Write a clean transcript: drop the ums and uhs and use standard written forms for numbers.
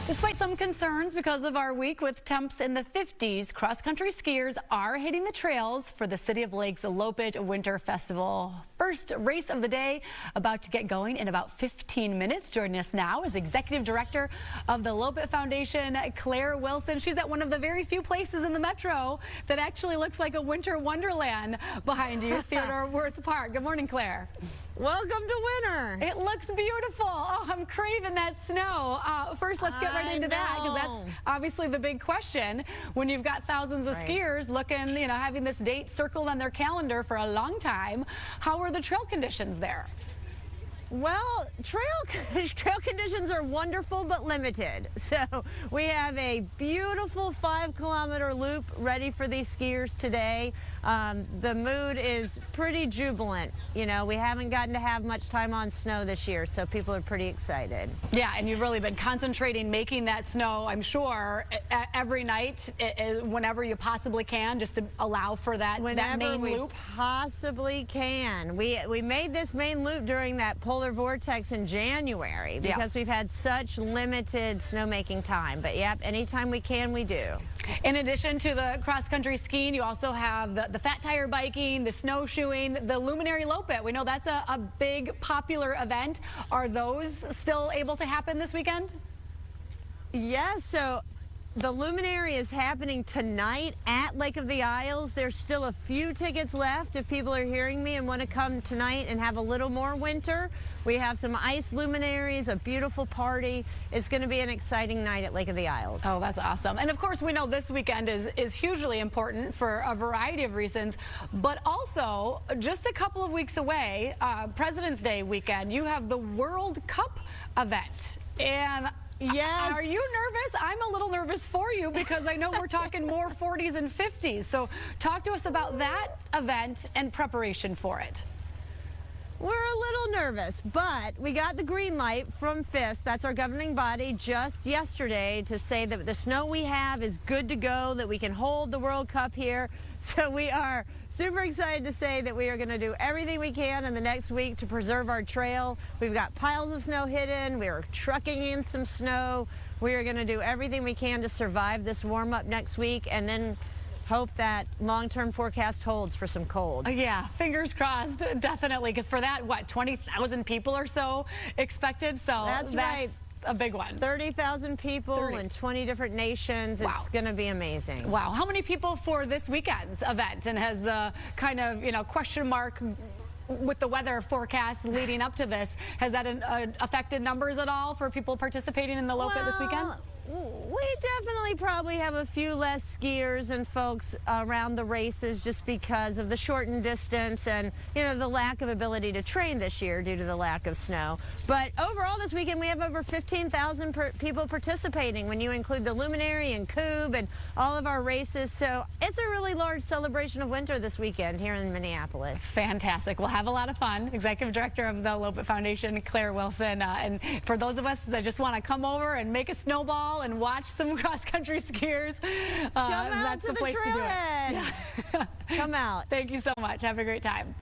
Despite some concerns because of our week with temps in the 50s, cross-country skiers are hitting the trails for the City of Lakes Loppet Winter Festival. First race of the day about to get going in about 15 minutes. Joining us now is Executive Director of the Loppet Foundation, Claire Wilson. She's at one of the very few places in the metro that actually looks like a winter wonderland behind you, Theodore Wirth Park. Good morning, Claire. Welcome to winter. It looks beautiful. Oh, I'm craving that snow. First, let's get right into that, because that's obviously the big question when you've got thousands of skiers looking, having this date circled on their calendar for a long time. How are the trail conditions there? Well, trail conditions are wonderful but limited. So we have a beautiful 5-kilometer loop ready for these skiers today. The mood is pretty jubilant. We haven't gotten to have much time on snow this year, so people are pretty excited. Yeah, and you've really been concentrating making that snow, I'm sure, every night, whenever you possibly can, just to allow for that main loop. Whenever we possibly can. We made this main loop during that polar vortex in January because we've had such limited snowmaking time. But yep, anytime we can, we do. In addition to the cross-country skiing, you also have the fat tire biking, the snowshoeing, the Luminary Loppet. We know that's a big popular event. Are those still able to happen this weekend? Yes, so the Luminary is happening tonight at Lake of the Isles. There's still a few tickets left if people are hearing me and want to come tonight and have a little more winter. We have some ice luminaries, a beautiful party. It's going to be an exciting night at Lake of the Isles. Oh, that's awesome. And of course, we know this weekend is hugely important for a variety of reasons, but also just a couple of weeks away, President's Day weekend, you have the World Cup event. And yes. Are you nervous? I'm a little nervous for you because I know we're talking more 40s and 50s. So talk to us about that event and preparation for it. We're a little nervous, but we got the green light from FIST, that's our governing body, just yesterday to say that the snow we have is good to go, that we can hold the World Cup here. So we are super excited to say that we are going to do everything we can in the next week to preserve our trail. We've got piles of snow hidden. We are trucking in some snow. We are going to do everything we can to survive this warm-up next week and then hope that long-term forecast holds for some cold. Yeah, fingers crossed, definitely, because for that, what, 20,000 people or so expected? So that's right. A big one. 30,000 people in 20 different nations. Wow. It's going to be amazing. Wow. How many people for this weekend's event? And has the kind of, question mark with the weather forecast leading up to this, has that affected numbers at all for people participating in the Loppet this weekend? We definitely probably have a few less skiers and folks around the races just because of the shortened distance and, the lack of ability to train this year due to the lack of snow. But overall this weekend we have over 15,000 people participating when you include the Luminary and Cube and all of our races. So it's a really large celebration of winter this weekend here in Minneapolis. Fantastic. We'll have a lot of fun. Executive Director of the Loppet Foundation, Claire Wilson. And for those of us that just want to come over and make a snowball and watch some cross-country skiers, come out that's to the place to do it. Yeah. Come out. Thank you so much. Have a great time.